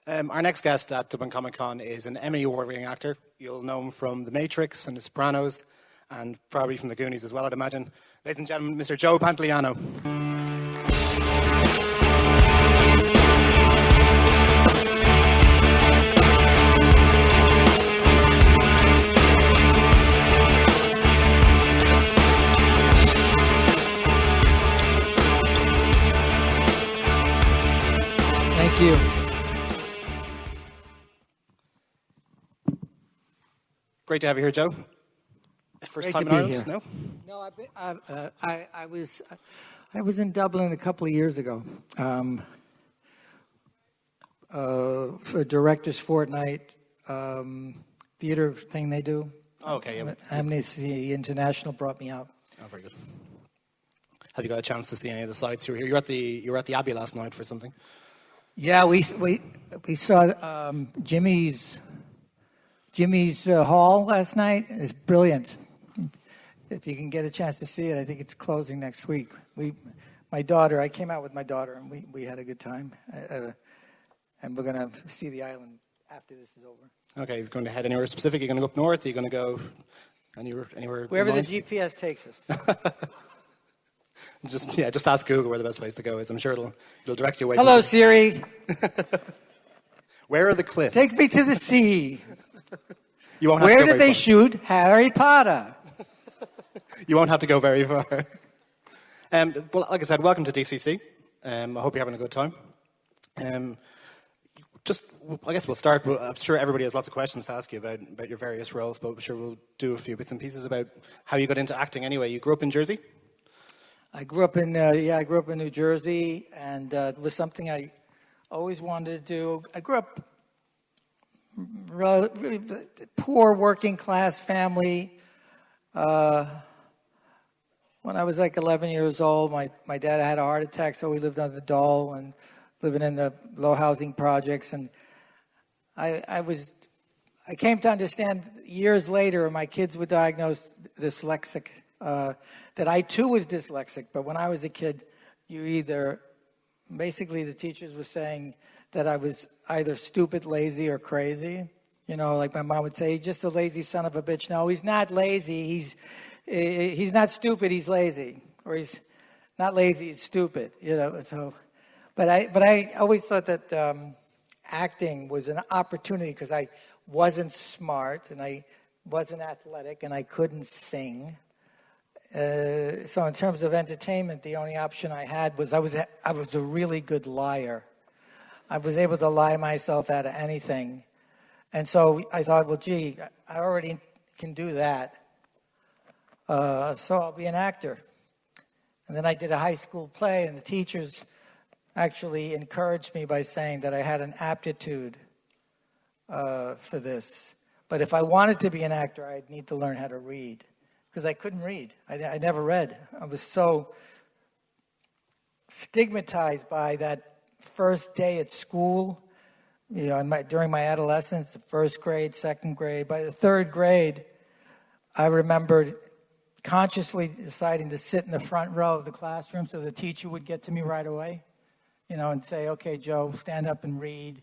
Our next guest at Dublin Comic Con is an Emmy Award-winning actor. You'll know him from The Matrix and The Sopranos, and probably from the Goonies as well, I'd imagine. Ladies and gentlemen, Mr. Joe Pantoliano. Thank you. Great to have you here, Joe. First Great time to in be Ireland? here. No? No, I was in Dublin a couple of years ago for a Directors Fortnight theater thing they do. Oh, okay. Yeah. Amnesty International brought me out. Oh, very good. Have you got a chance to see any of the sites? You were at the Abbey last night for something. Yeah, we saw Jimmy's Hall last night. It's brilliant. If you can get a chance to see it, I think it's closing next week. I came out with my daughter, and we had a good time. And we're going to see the island after this is over. Okay, you're going to head anywhere specific? You're going to go up north? Are you going to go anywhere? Wherever the GPS takes us. Just ask Google where the best place to go is. I'm sure it'll direct you away. Hello, Siri. Where are the cliffs? Take me to the sea. You won't have Where to go did very they far. shoot Harry Potter? You won't have to go very far. Well, like I said, welcome to DCC. I hope you're having a good time. I guess we'll start. I'm sure everybody has lots of questions to ask you about your various roles, but I'm sure we'll do a few bits and pieces about how you got into acting anyway. You grew up in Jersey? I grew up in New Jersey, and it was something I always wanted to do. I grew up really poor working class family. When I was like 11 years old, my dad had a heart attack, so we lived on the dole and living in the low housing projects. And I came to understand years later, my kids were diagnosed dyslexic, that I too was dyslexic. But when I was a kid, basically the teachers were saying that I was either stupid, lazy, or crazy. You know, like my mom would say, he's just a lazy son of a bitch. No, he's not lazy. He's not stupid. He's lazy, or he's not lazy. He's stupid. You know. So, but I always thought that acting was an opportunity because I wasn't smart and I wasn't athletic and I couldn't sing. So in terms of entertainment, the only option I had was I was a really good liar. I was able to lie myself out of anything. And so I thought, well, gee, I already can do that. So I'll be an actor. And then I did a high school play, and the teachers actually encouraged me by saying that I had an aptitude for this. But if I wanted to be an actor, I'd need to learn how to read. Because I couldn't read. I never read. I was so stigmatized by that first day at school. You know, during my adolescence, the first grade, second grade. By the third grade, I remembered consciously deciding to sit in the front row of the classroom so the teacher would get to me right away, you know, and say, okay, Joe, stand up and read.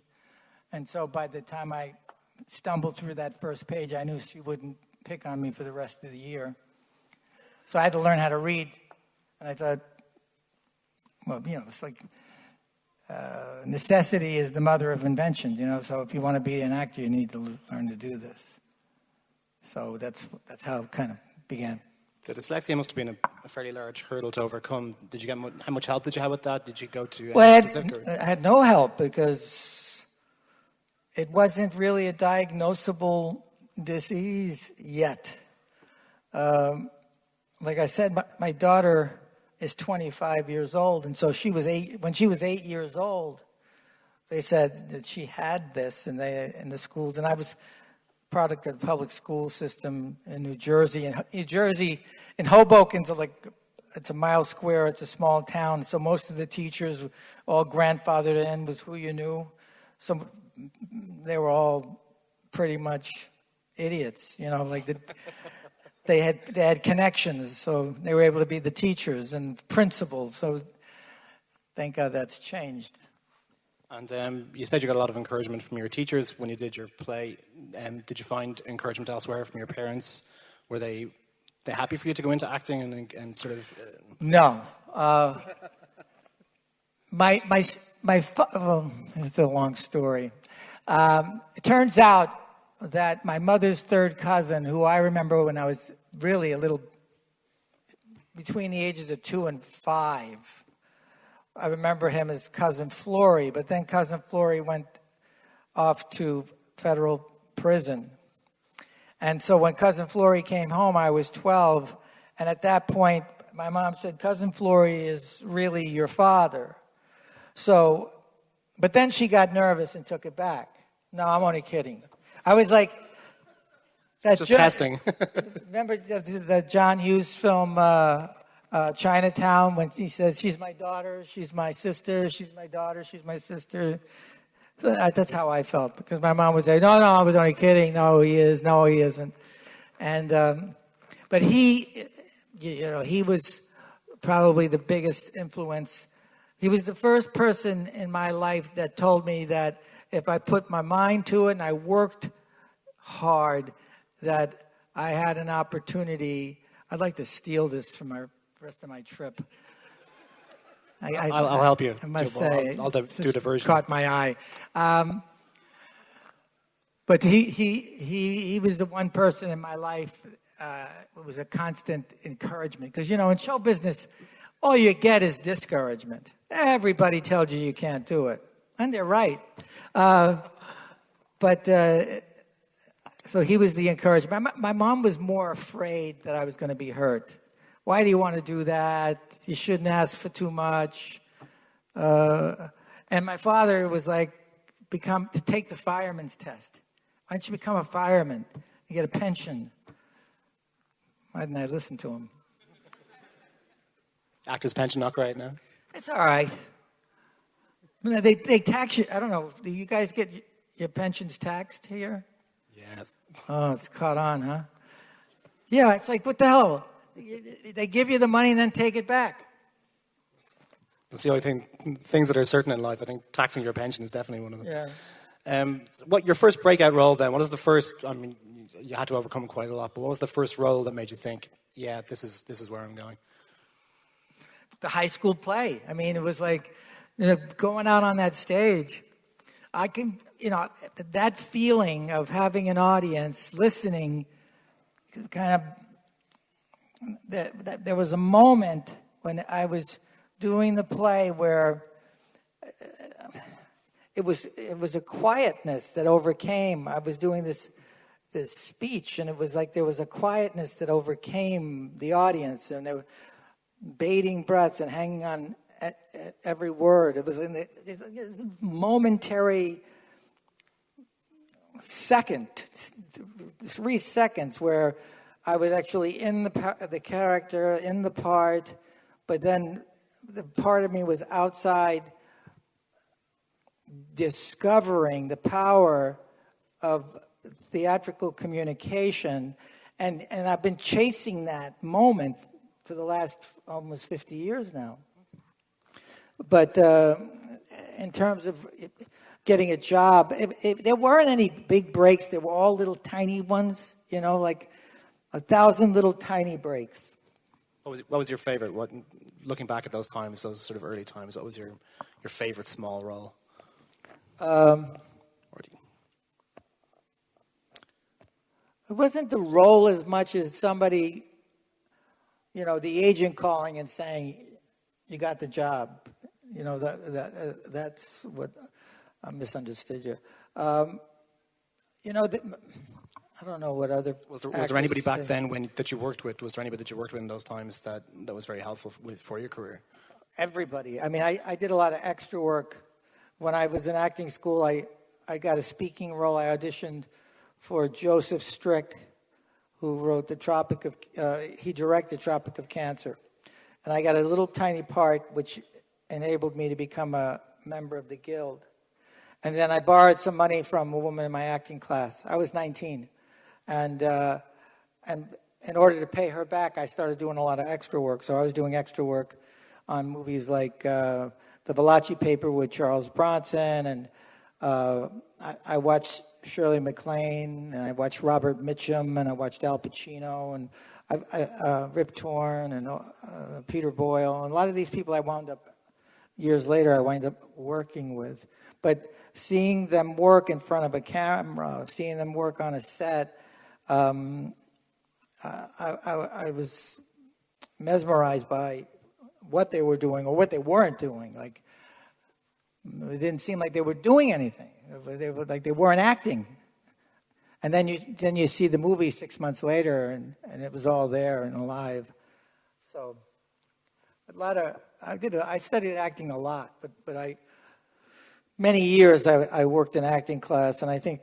And so by the time I stumbled through that first page, I knew she wouldn't pick on me for the rest of the year. So I had to learn how to read. And I thought, well, you know, it's like necessity is the mother of invention, you know. So if you want to be an actor, you need to learn to do this. So that's how it kind of began. The dyslexia must have been a fairly large hurdle to overcome. Did you get how much help did you have with that? Did you go to? Well, I had no help because it wasn't really a diagnosable disease yet. Like I said, my daughter is 25 years old, and so she was 8. When she was 8 years old, they said that she had this in the schools, and I was product of the public school system in New Jersey. And New Jersey, in Hoboken's it's a mile square. It's a small town, so most of the teachers, all grandfathered in, was who you knew. So they were all pretty much idiots, you know, like they had connections, so they were able to be the teachers and principals. So thank God that's changed. And you said you got a lot of encouragement from your teachers when you did your play. Did you find encouragement elsewhere from your parents? Were they happy for you to go into acting and sort of? No. Well, it's a long story. It turns out that my mother's third cousin, who I remember when I was really a little, between the ages of 2 and 5, I remember him as Cousin Flory, but then Cousin Flory went off to federal prison. And so when Cousin Flory came home, I was 12, and at that point, my mom said, Cousin Flory is really your father. So, but then she got nervous and took it back. No, I'm only kidding. I was like, that just testing. Remember the John Hughes film, Chinatown, when he says, she's my daughter, she's my sister, she's my daughter, she's my sister. So that's how I felt, because my mom would say, no, I was only kidding. No, he is. No, he isn't. And, but he was probably the biggest influence. He was the first person in my life that told me that if I put my mind to it and I worked hard, that I had an opportunity. I'd like to steal this for the rest of my trip. I'll help you. I must say, I'll do a diversion. Caught my eye. But he was the one person in my life. It was a constant encouragement, because in show business, all you get is discouragement. Everybody tells you can't do it, and they're right. So he was the encouragement. My mom was more afraid that I was going to be hurt. Why do you want to do that? You shouldn't ask for too much. And my father was like, to take the fireman's test. Why don't you become a fireman? You get a pension. Why didn't I listen to him? Actor's pension not great now? It's all right. They tax you. I don't know. Do you guys get your pensions taxed here? Yes. Oh, it's caught on, huh? Yeah, it's like, what the hell? They give you the money and then take it back. That's the only things that are certain in life. I think taxing your pension is definitely one of them. Yeah. What your first breakout role then? What is the first? I mean, you had to overcome quite a lot, but what was the first role that made you think, yeah, this is where I'm going? The high school play. I mean, it was like, going out on that stage. I can, that feeling of having an audience listening, kind of. There was a moment when I was doing the play where it was a quietness that overcame. I was doing this speech, and it was like there was a quietness that overcame the audience, and they were bating breaths and hanging on at every word. It was in this momentary second, 3 seconds, where I was actually in the character, in the part, but then the part of me was outside, discovering the power of theatrical communication, and I've been chasing that moment for the last almost 50 years now. But in terms of getting a job, there weren't any big breaks. There were all little tiny ones, like 1,000 little tiny breaks. What was your favorite? What, looking back at those times, those sort of early times, what was your favorite small role? It wasn't the role as much as somebody, the agent calling and saying, "You got the job." That's what I misunderstood you. I don't know what other. Was there anybody back then that you worked with? Was there anybody that you worked with in those times that was very helpful for your career? Everybody. I mean, I did a lot of extra work. When I was in acting school, I got a speaking role. I auditioned for Joseph Strick, who wrote he directed Tropic of Cancer. And I got a little tiny part which enabled me to become a member of the Guild. And then I borrowed some money from a woman in my acting class. I was 19. And in order to pay her back, I started doing a lot of extra work. So I was doing extra work on movies like the Valachi Paper with Charles Bronson, and I watched Shirley MacLaine, and I watched Robert Mitchum, and I watched Al Pacino, and Rip Torn, and Peter Boyle, and a lot of these people years later, I wound up working with. But seeing them work in front of a camera, seeing them work on a set, I was mesmerized by what they were doing or what they weren't doing. Like, it didn't seem like they were doing anything. They were like they weren't acting. And then you see the movie 6 months later, and it was all there and alive. So I studied acting a lot, but many years I worked in acting class, and I think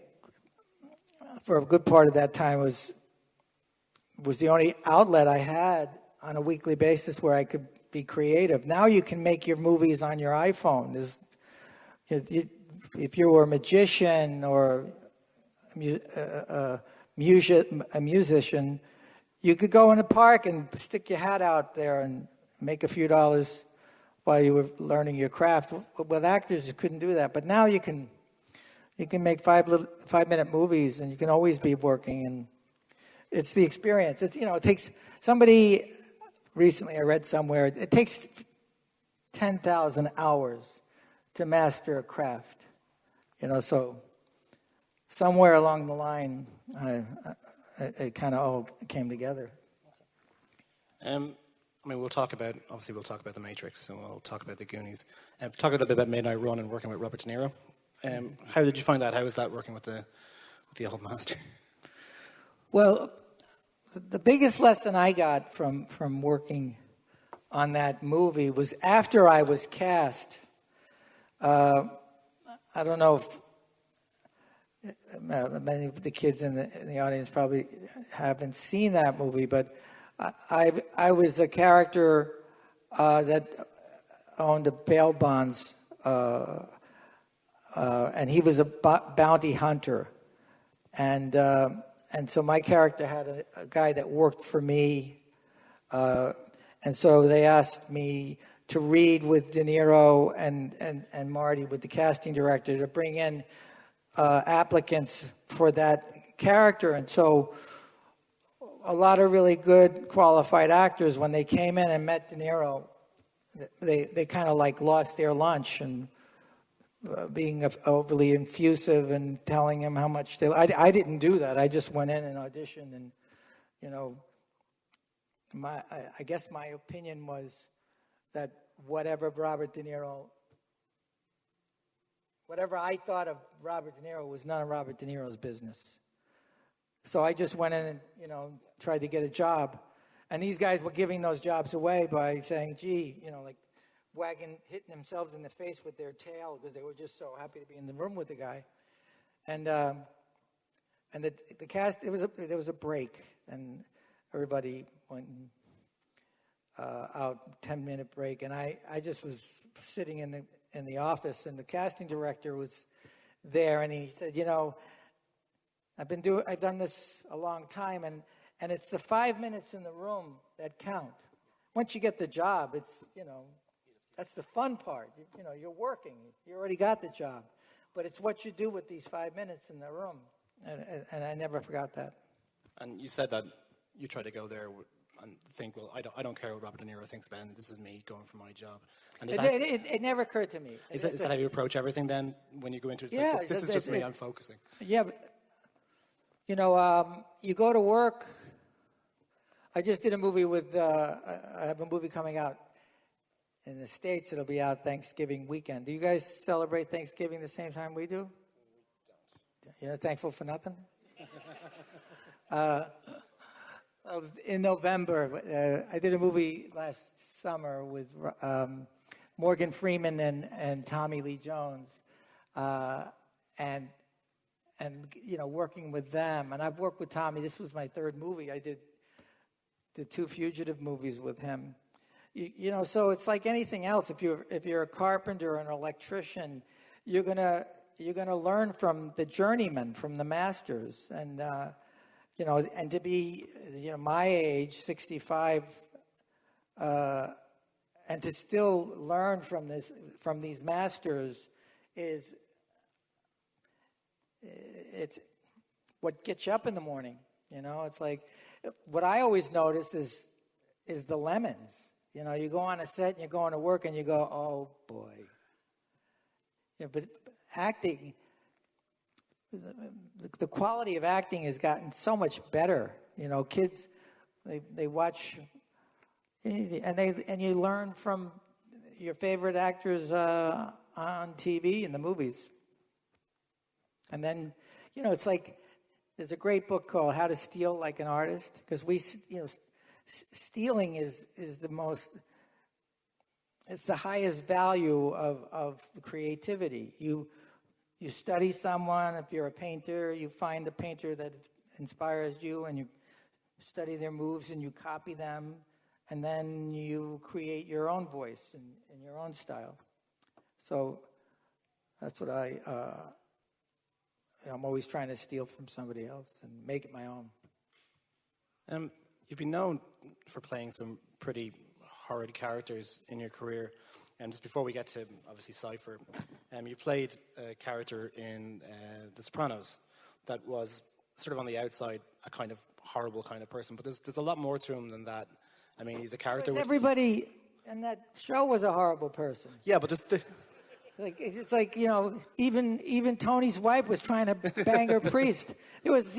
for a good part of that time was the only outlet I had on a weekly basis where I could be creative. Now you can make your movies on your iPhone. If you were a magician or a musician, you could go in a park and stick your hat out there and make a few dollars while you were learning your craft. With actors, you couldn't do that. But now you can make 5-minute movies, and you can always be working. And it's the experience. It takes somebody. Recently, I read somewhere it takes 10,000 hours to master a craft. So somewhere along the line, it kind of all came together. We'll talk about The Matrix, and we'll talk about the Goonies. Talk a little bit about Midnight Run and working with Robert De Niro. How did you find that? How was that working with the old master? Well, the biggest lesson I got from working on that movie was after I was cast. I don't know if many of the kids in the audience probably haven't seen that movie, but I was a character that owned a bail bonds, and he was a bounty hunter, and so my character had a guy that worked for me, and so they asked me to read with De Niro and Marty, with the casting director, to bring in applicants for that character. And so a lot of really good qualified actors, when they came in and met De Niro, they kind of like lost their lunch and being overly effusive and telling him how much they... I didn't do that. I just went in and auditioned, and, I guess my opinion was that whatever I thought of Robert De Niro was none of Robert De Niro's business. So I just went in and, tried to get a job. And these guys were giving those jobs away by saying, gee, hitting themselves in the face with their tail because they were just so happy to be in the room with the guy. And the cast, there was a break, and everybody went out, 10-minute break, and I just was sitting in the office, and the casting director was there, and he said, I've done this a long time, and it's the 5 minutes in the room that count. Once you get the job, it's that's the fun part. You're working, you already got the job, but it's what you do with these 5 minutes in the room, and I never forgot that. And you said that you try to go there and think, well, I don't care what Robert De Niro thinks, Ben. This is me going for my job. And it never occurred to me. Is that how you approach everything then when you go into it? It's like, this is just me. I'm focusing. Yeah, but you go to work. I just did a movie I have a movie coming out in the States. It'll be out Thanksgiving weekend. Do you guys celebrate Thanksgiving the same time we do? You're not thankful for nothing? In November, I did a movie last summer with Morgan Freeman and Tommy Lee Jones, and working with them. And I've worked with Tommy. This was my third movie. I did the 2 Fugitive movies with him. So it's like anything else. If you're a carpenter or an electrician, you're gonna learn from the journeymen, from the masters, and and to be my age, 65, and to still learn from these masters it's what gets you up in the morning. It's like what I always notice is the lemons. You go on a set and you're going to work and you go, oh boy. But acting, the quality of acting has gotten so much better. Kids, they watch, and you learn from your favorite actors on TV and the movies. And then, it's like there's a great book called How to Steal Like an Artist, because stealing is the most. It's the highest value of creativity. You study someone. If you're a painter, you find a painter that inspires you, and you study their moves and you copy them, and then you create your own voice and your own style. So that's what I'm always trying to steal from somebody else and make it my own. You've been known for playing some pretty horrid characters in your career. And just before we get to, obviously, Cypher, you played a character in The Sopranos that was sort of on the outside a kind of horrible kind of person. But there's a lot more to him than that. I mean, he's a character... Everybody in that show was a horrible person. Yeah, but just... It's like, even Tony's wife was trying to bang her priest. It was...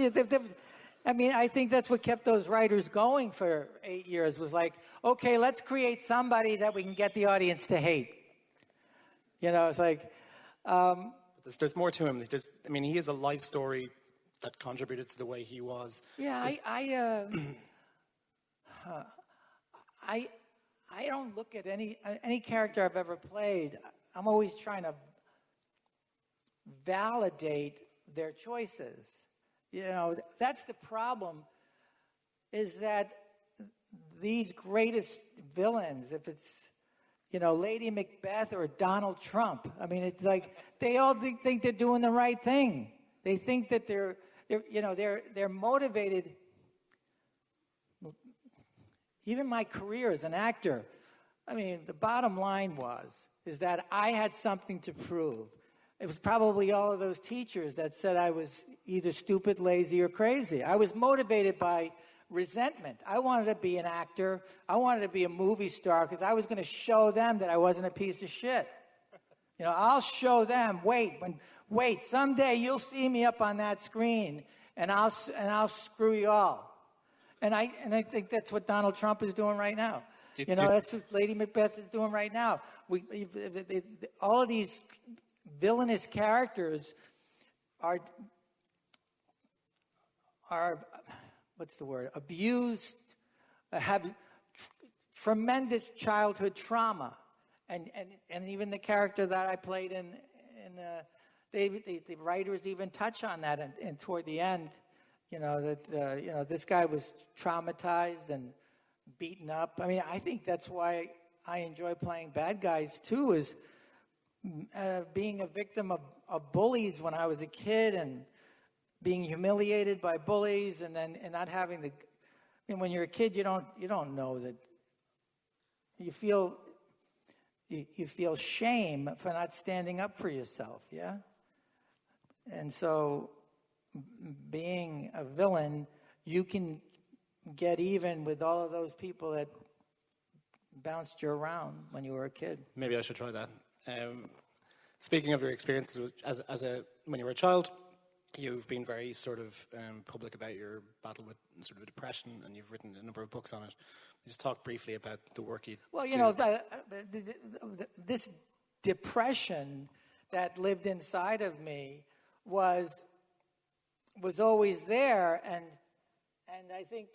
I think that's what kept those writers going for 8 years, was like, okay, let's create somebody that we can get the audience to hate. It's like... There's more to him. He is a life story that contributed to the way he was. Yeah, I don't look at any character I've ever played. I'm always trying to validate their choices. That's the problem, is that these greatest villains, if it's, Lady Macbeth or Donald Trump, it's like they all think they're doing the right thing. They think that they're motivated. Even my career as an actor, the bottom line is that I had something to prove. It was probably all of those teachers that said I was either stupid, lazy, or crazy. I was motivated by resentment. I wanted to be an actor. I wanted to be a movie star because I was going to show them that I wasn't a piece of shit. I'll show them. Wait. Someday you'll see me up on that screen, and I'll screw you all. And I think that's what Donald Trump is doing right now. That's what Lady Macbeth is doing right now. All of these villainous characters are what's the word? Abused, have tremendous childhood trauma, and even the character that I played the writers even touch on that, and toward the end, this guy was traumatized and beaten up. I think that's why I enjoy playing bad guys too, is being a victim of bullies when I was a kid, and being humiliated by bullies, and not having when you're a kid, you don't know that. You feel shame for not standing up for yourself, yeah? And so being a villain, you can get even with all of those people that bounced you around when you were a kid. Maybe I should try that. Speaking of your experiences when you were a child, you've been very sort of public about your battle with sort of depression, and you've written a number of books on it. Just talk briefly about the work you do. Well, this depression that lived inside of me was always there, and I think,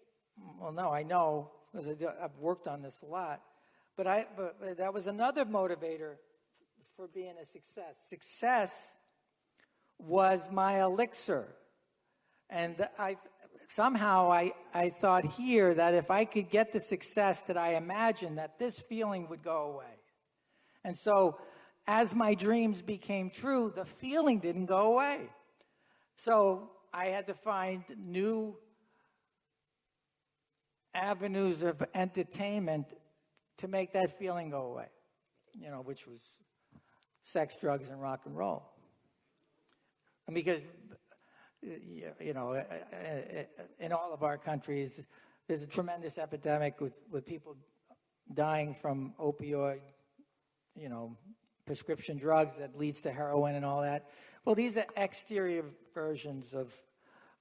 I know, because I've worked on this a lot, but that was another motivator for being a success. Success was my elixir. And I thought here that if I could get the success that I imagined, that this feeling would go away. And so as my dreams became true, the feeling didn't go away. So I had to find new avenues of entertainment to make that feeling go away, which was sex, drugs, and rock and roll. And because, in all of our countries, there's a tremendous epidemic with people dying from opioid, prescription drugs that leads to heroin and all that. Well, these are exterior versions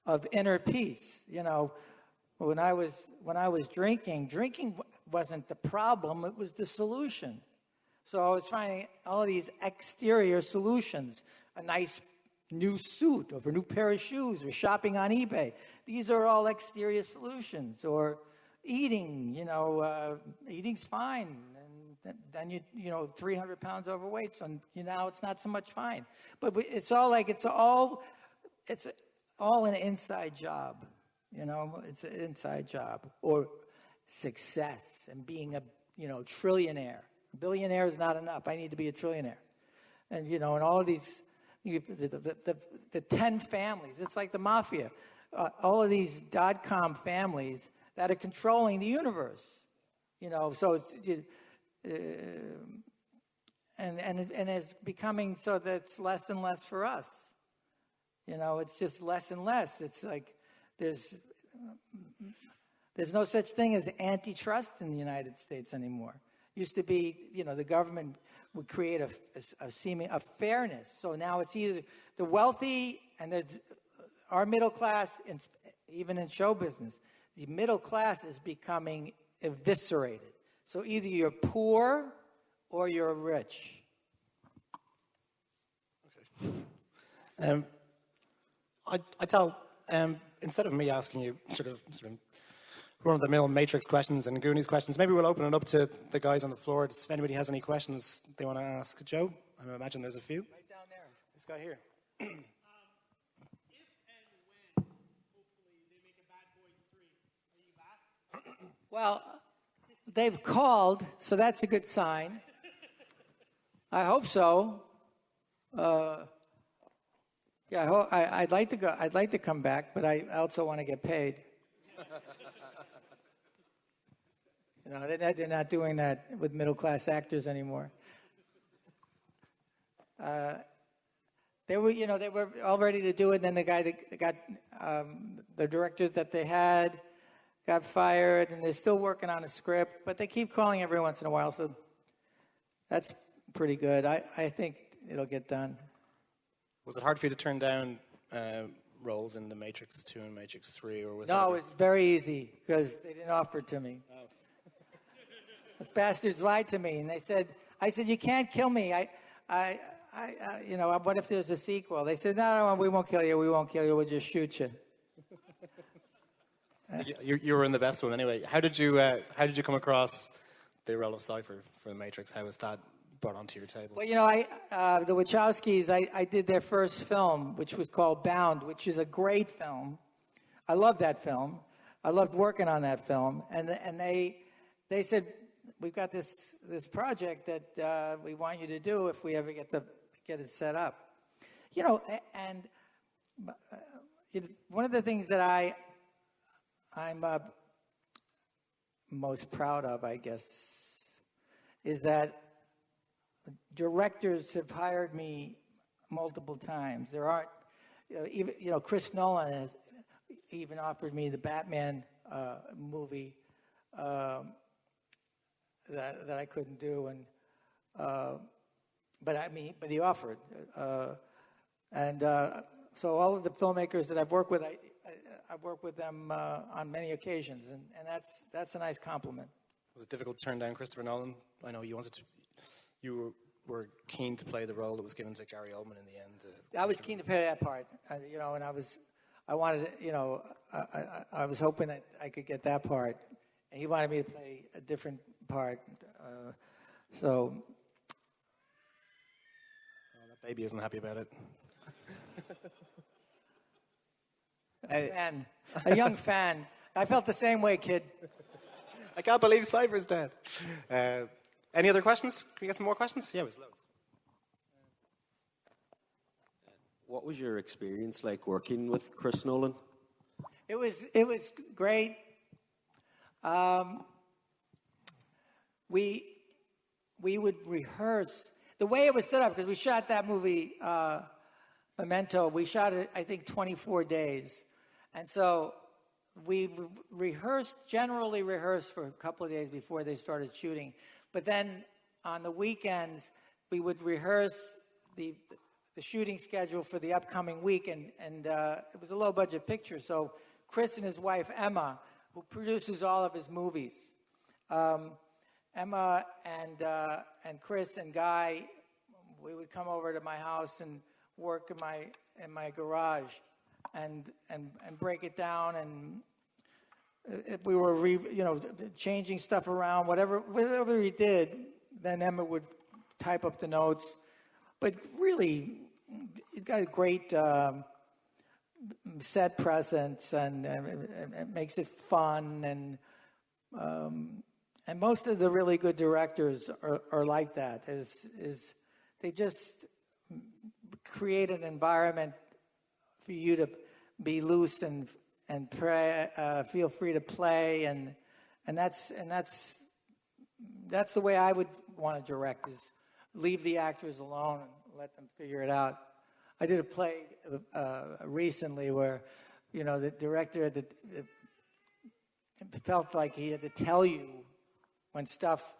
of inner peace. When I was drinking wasn't the problem; it was the solution. So I was finding all these exterior solutions: a nice new suit, or a new pair of shoes, or shopping on eBay. These are all exterior solutions. Or eating, eating's fine, and then you 300 pounds overweight, so now it's not so much fine. But it's all an inside job. It's an inside job. Or success and being a trillionaire. A billionaire is not enough. I need to be a trillionaire. And and all of these, the 10 families. It's like the mafia. All of these .com families that are controlling the universe. So it's and it's becoming so that it's less and less for us. It's just less and less. It's like there's no such thing as antitrust in the United States anymore. Used to be, the government would create a fairness. So now it's either the wealthy and our middle class, even in show business, the middle class is becoming eviscerated. So either you're poor or you're rich. Okay. I tell, instead of me asking you sort of run-of-the-mill Matrix questions and Goonies questions, maybe we'll open it up to the guys on the floor. If anybody has any questions they want to ask Joe, I imagine there's a few. Right down there. This guy here. If and when, hopefully, they make a Bad Boys 3, are you back? Well, they've called, so that's a good sign. I hope so. I'd like to go. I'd like to come back, but I also want to get paid. They're not doing that with middle-class actors anymore. They were all ready to do it. And then the guy that got the director that they had got fired, and they're still working on a script, but they keep calling every once in a while. So that's pretty good. I think it'll get done. Was it hard for you to turn down roles in The Matrix 2 and Matrix 3, or was No, it was very easy because they didn't offer it to me. Oh. Those bastards lied to me, and I said, you can't kill me. What if there's a sequel? They said, no, we won't kill you. We won't kill you. We'll just shoot you. You were in the best one anyway. How did you come across the role of Cypher for The Matrix? How was that brought onto your table? Well, the Wachowskis, I did their first film, which was called Bound, which is a great film. I love that film. I loved working on that film. And they said, we've got this project that we want you to do if we ever get it set up. And one of the things that I'm most proud of, I guess, is that directors have hired me multiple times. There aren't, even Chris Nolan has even offered me the Batman movie that I couldn't do, and but he offered, so all of the filmmakers that I've worked with, I've worked with them on many occasions, and that's a nice compliment. Was it difficult to turn down Christopher Nolan? I know you were keen to play the role that was given to Gary Oldman in the end. I was keen to play that part, and I wanted, I was hoping that I could get that part, and he wanted me to play a different part. So that baby isn't happy about it. A young fan. I felt the same way, kid. I can't believe Cypher's dead. Any other questions? Can we get some more questions? Yeah, it was loads. What was your experience like working with Chris Nolan? It was great. we would rehearse. The way it was set up, because we shot that movie, Memento, we shot it, I think, 24 days. And so we generally rehearsed for a couple of days before they started shooting. But then on the weekends, we would rehearse the shooting schedule for the upcoming week. And it was a low-budget picture. So Chris and his wife, Emma, who produces all of his movies, Emma and Chris and Guy, we would come over to my house and work in my garage and break it down, and if we were changing stuff around, whatever we did, then Emma would type up the notes. But really, he's got a great set presence, and it makes it fun, and most of the really good directors are like that. Is they just create an environment for you to be loose and feel free to play, and that's the way I would want to direct, is leave the actors alone and let them figure it out. I did a play recently where, the director felt like he had to tell you when stuff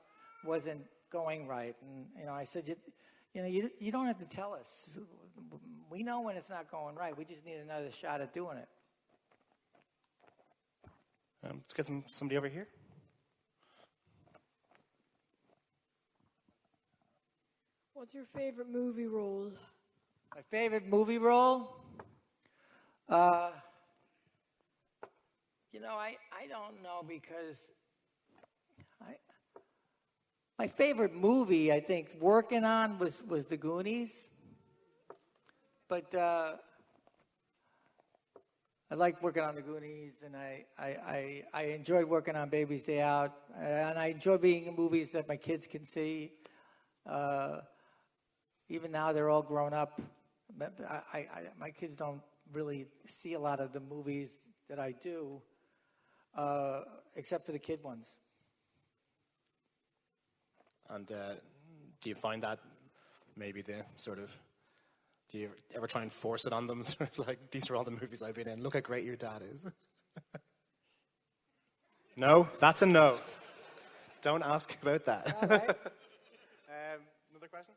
wasn't going right, and I said, you don't have to tell us. We know when it's not going right. We just need another shot at doing it. Let's get somebody over here. What's your favorite movie role? My favorite movie role? I don't know, because my favorite movie, I think, working on was The Goonies. But I liked working on The Goonies, and I enjoyed working on Baby's Day Out, and I enjoy being in movies that my kids can see. Even now, they're all grown up. But my kids don't really see a lot of the movies that I do, except for the kid ones. And do you find that maybe the sort of, do you ever try and force it on them? Sort of like, these are all the movies I've been in. Look how great your dad is. No? That's a no. Don't ask about that. All right. Another question?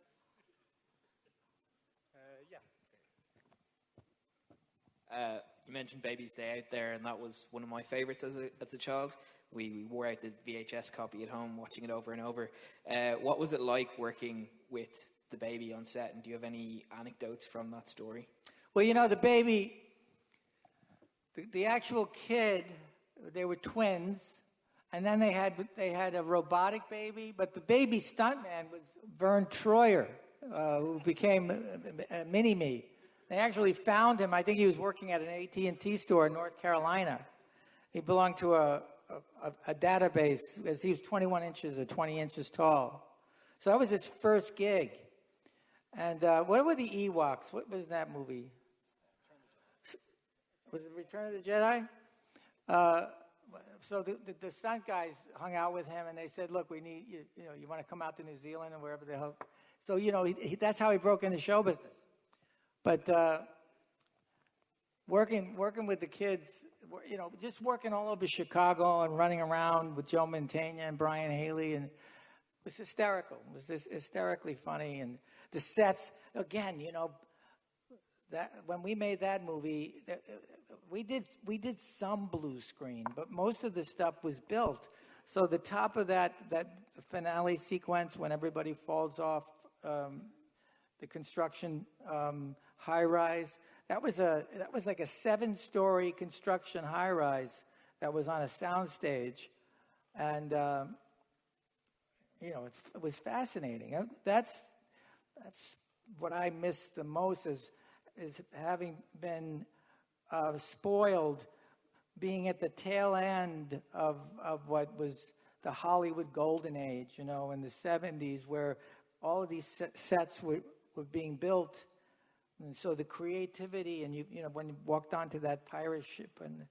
Yeah. You mentioned Baby's Day Out there, and that was one of my favorites as a child. We wore out the VHS copy at home, watching it over and over. What was it like working with the baby on set, and do you have any anecdotes from that story? Well, the baby, the actual kid, they were twins, and then they had a robotic baby, but the baby stuntman was Vern Troyer, who became Mini-Me. They actually found him. I think he was working at an AT&T store in North Carolina. He belonged to a database, as he was 21 inches or 20 inches tall. So that was his first gig. And what were the Ewoks? What was that movie? Was it Return of the Jedi? So the stunt guys hung out with him, and they said, look, we need, you want to come out to New Zealand or wherever the hell. So, that's how he broke into show business. But working with the kids, just working all over Chicago and running around with Joe Mantegna and Brian Haley, and it was hysterical. It was just hysterically funny. And the sets, again, that when we made that movie, we did some blue screen, but most of the stuff was built. So the top of that finale sequence, when everybody falls off the construction high rise, that was like a 7-story construction high rise that was on a soundstage, and it was fascinating. That's what I miss the most, is having been spoiled, being at the tail end of what was the Hollywood golden age, in the 70s, where all of these sets were being built. And so the creativity, and when you walked onto that pirate ship and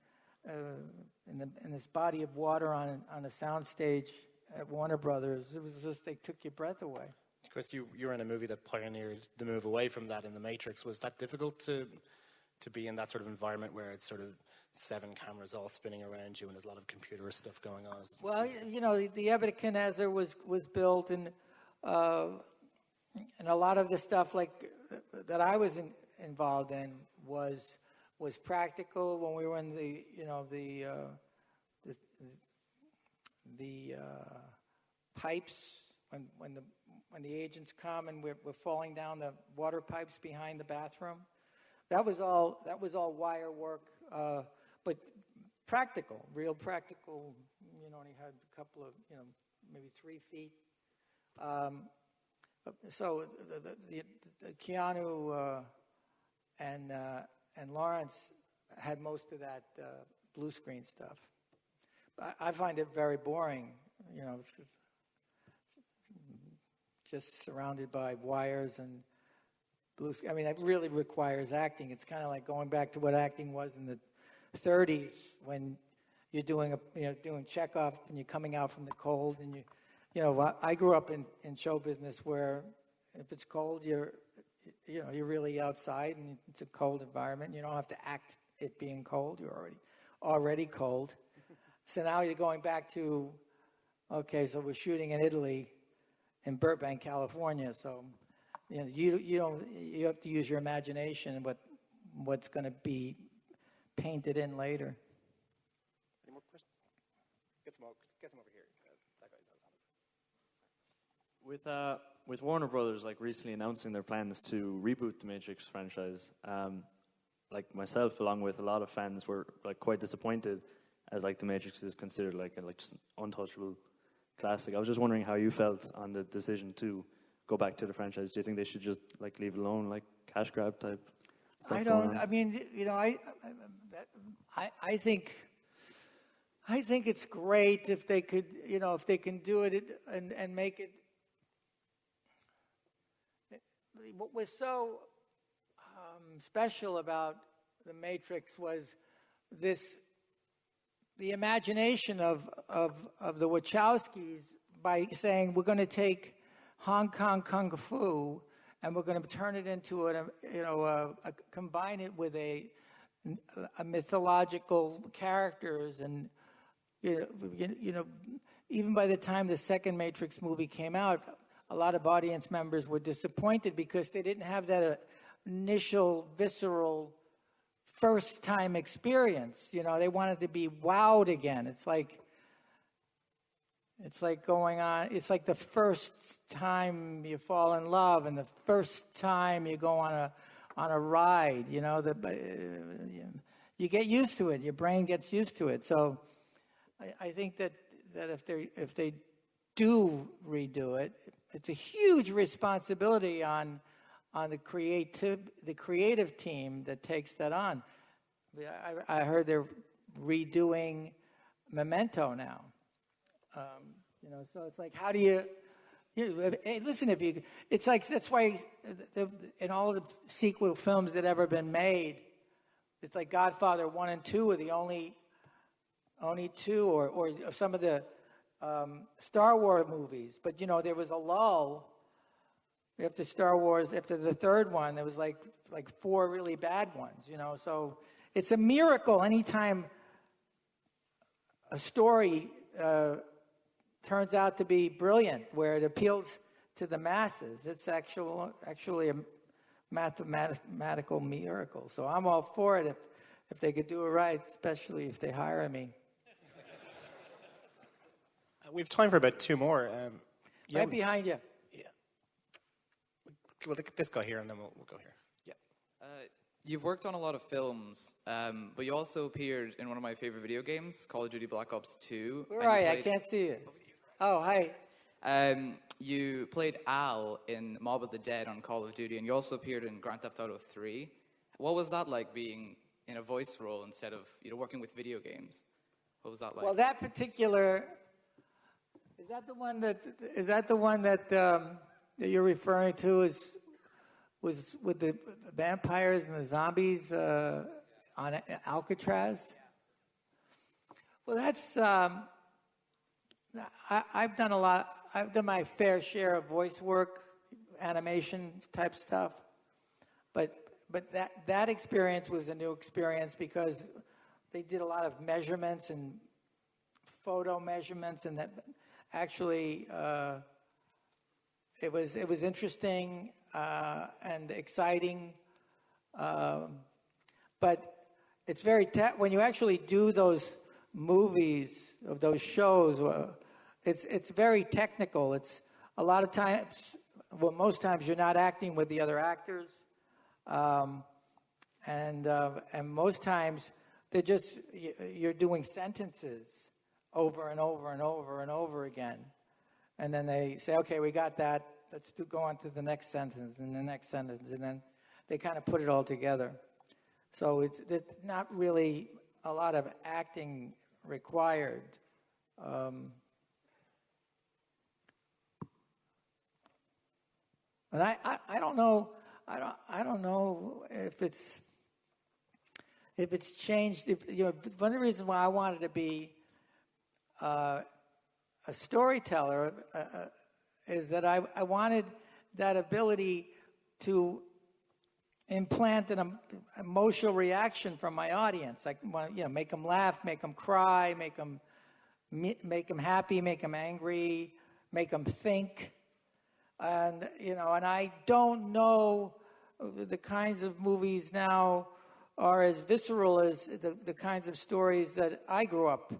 in this body of water on a soundstage, at Warner Brothers. It was just, they took your breath away. Chris, you were in a movie that pioneered the move away from that in The Matrix. Was that difficult to be in that sort of environment where it's sort of 7 cameras all spinning around you and there's a lot of computer stuff going on? Well, you know, the Nebuchadnezzar was built, and a lot of the stuff like that I was involved in was practical. When we were in the pipes, when the agents come and we're falling down the water pipes behind the bathroom, that was all wire work, but practical, real practical. You know, and he had a couple of, you know, maybe 3 feet. So the Keanu and Lawrence had most of that blue screen stuff. I find it very boring. You know, it's just surrounded by wires and blue. I mean, it really requires acting. It's kind of like going back to what acting was in the 30s when you're doing doing Chekhov and you're coming out from the cold, and you know, I grew up in show business where if it's cold, you're really outside and it's a cold environment. You don't have to act it being cold. You're already cold. So now you're going back to, okay, so we're shooting in Italy, in Burbank, California. So you know, you have to use your imagination and what's going to be painted in later. Any more questions? Get some over here. That guy's outside. With Warner Brothers, like recently announcing their plans to reboot the Matrix franchise, like myself, along with a lot of fans, were like quite disappointed, as like the Matrix is considered like just an untouchable classic. I was just wondering how you felt on the decision to go back to the franchise. Do you think they should just like leave it alone, like cash grab type stuff? I don't. I mean, you know, I think it's great if they could, you know, if they can do it and make it. What was so special about the Matrix was the imagination of the Wachowskis by saying we're going to take Hong Kong Kung Fu and we're going to turn it into combine it with a mythological characters, and you know, even by the time the second Matrix movie came out, a lot of audience members were disappointed because they didn't have that initial visceral first time experience. You know, they wanted to be wowed again. It's like going on. It's like the first time you fall in love and the first time you go on a ride. You know, you get used to it. Your brain gets used to it. So I think that if they do redo it, it's a huge responsibility on the creative team that takes that on. I heard they're redoing Memento now. You know, so it's like, how do you hey, listen, it's like, that's why in all the sequel films that ever been made, it's like Godfather 1 and 2 are the only two, or some of the Star Wars movies. But, you know, there was a lull after Star Wars. After the third one, there was like 4 really bad ones, you know. So it's a miracle anytime a story turns out to be brilliant, where it appeals to the masses. It's actually a mathematical miracle. So I'm all for it if they could do it right, especially if they hire me. We have time for about 2 more. Right behind you. Yeah. We'll take this guy here, and then we'll go here. Yeah. You've worked on a lot of films, but you also appeared in one of my favorite video games, Call of Duty Black Ops 2. Where are you? I can't see you. Oh, hi. You played Al in Mob of the Dead on Call of Duty, and you also appeared in Grand Theft Auto 3. What was that like, being in a voice role instead of working with video games? What was that like? Well, that particular... Is that the one that you're referring to? Was with the vampires and the zombies on Alcatraz? Well, I've done a lot. I've done my fair share of voice work, animation type stuff, but that experience was a new experience because they did a lot of measurements and photo measurements, and that actually it was interesting and exciting, but it's very when you actually do those movies of those shows, it's very technical. It's a lot of times, well, most times you're not acting with the other actors, and most times they're just you're doing sentences over and over and over and over again, and then they say, okay, we got that. Let's go on to the next sentence and the next sentence, and then they kind of put it all together. So it's not really a lot of acting required. And I don't know. I don't know if it's changed. One of the reasons why I wanted to be a storyteller is that I wanted that ability to implant an emotional reaction from my audience. Like, make them laugh, make them cry, make them happy, make them angry, make them think. And and I don't know the kinds of movies now are as visceral as the kinds of stories that I grew up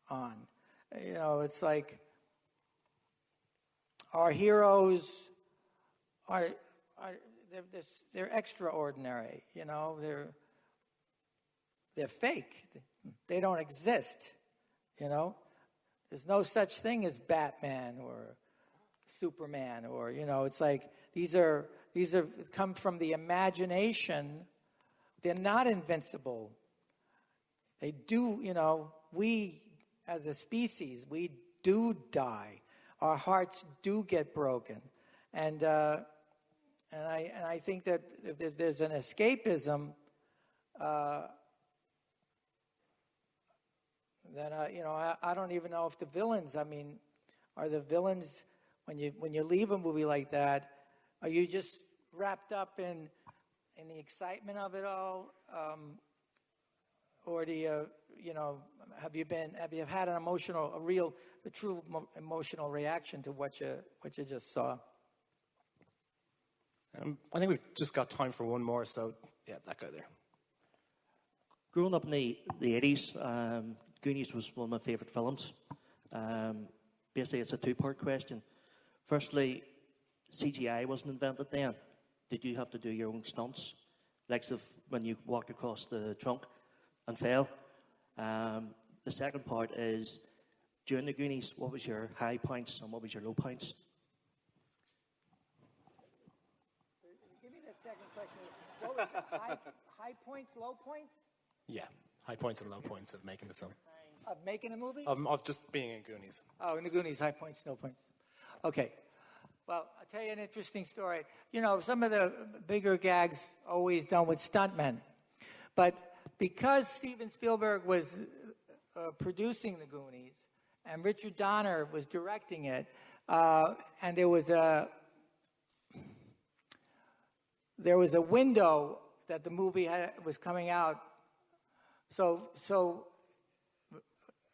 on. It's like our heroes are they're extraordinary. They're fake. They don't exist. There's no such thing as Batman or Superman, or it's like these are come from the imagination. They're not invincible. They do, we as a species, we do die. Our hearts do get broken, and I think that if there's an escapism, then I don't even know if the villains. I mean, are the villains? When you leave a movie like that, are you just wrapped up in the excitement of it all, or do you have you had a true emotional reaction to what you just saw? I think we've just got time for one more, so yeah, that guy there. Growing up in the 80s, Goonies was one of my favourite films. Basically, it's a two-part question. Firstly, CGI wasn't invented then. Did you have to do your own stunts? Like when you walked across the trunk and fell? The second part is, during the Goonies, what was your high points and what was your low points? Give me that second question. What was it? High points, low points? Yeah, high points and low points of making the film. Of making a movie? Of just being in Goonies. Oh, in the Goonies, high points, low points. Okay. Well, I'll tell you an interesting story. Some of the bigger gags always done with stuntmen. But because Steven Spielberg was producing the Goonies and Richard Donner was directing it, and there was a window that the movie was coming out. So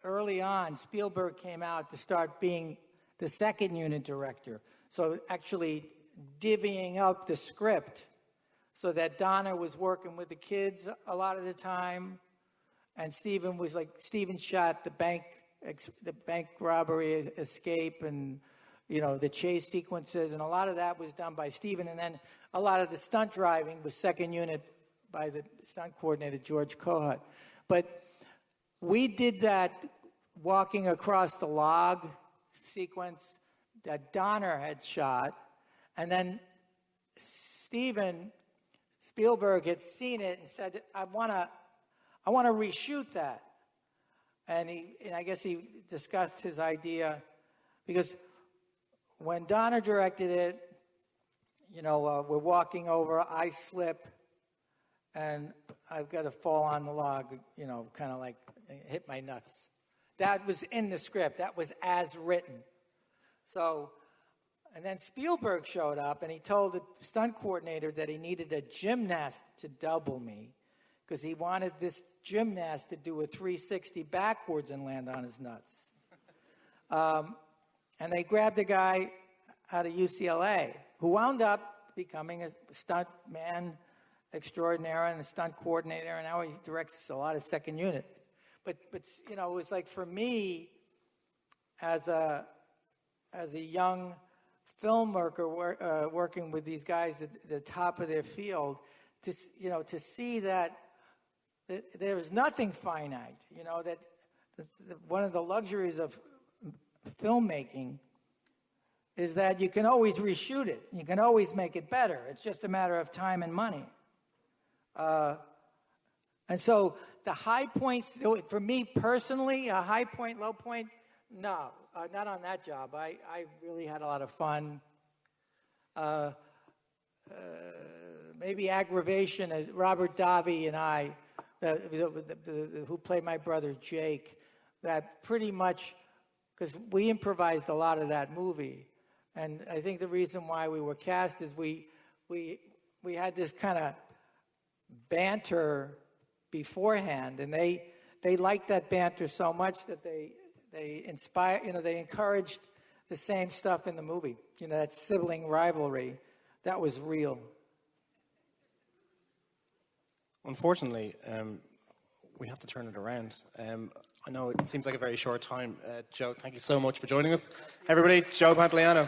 early on, Spielberg came out to start being the second unit director. So actually divvying up the script so that Donner was working with the kids a lot of the time, and Steven shot the bank robbery escape and the chase sequences, and a lot of that was done by Steven, and then a lot of the stunt driving was second unit by the stunt coordinator George Kohut. But we did that walking across the log sequence that Donner had shot, and then Steven Spielberg had seen it and said, I want to reshoot that. And I guess he discussed his idea, because when Donner directed it, we're walking over, I slip, and I've got to fall on the log, kind of like hit my nuts. That was in the script. That was as written. So, and then Spielberg showed up, and he told the stunt coordinator that he needed a gymnast to double me because he wanted this gymnast to do a 360 backwards and land on his nuts. And they grabbed a guy out of UCLA who wound up becoming a stunt man extraordinaire and a stunt coordinator, and now he directs a lot of second unit. But you know, it was like for me, as a young film worker working with these guys at the top of their field, to see that there is nothing finite. You know, that one of the luxuries of filmmaking is that you can always reshoot it. You can always make it better. It's just a matter of time and money. And so the high points, for me personally, a high point, low point, no, not on that job. I really had a lot of fun. Maybe aggravation, as Robert Davi and I, who played my brother Jake, that pretty much, because we improvised a lot of that movie. And I think the reason why we were cast is we had this kind of banter beforehand, and they liked that banter so much that they encouraged the same stuff in the movie. You know, that sibling rivalry, that was real. Unfortunately, we have to turn it around. I know it seems like a very short time. Joe, thank you so much for joining us. Everybody, Joe Pantoliano.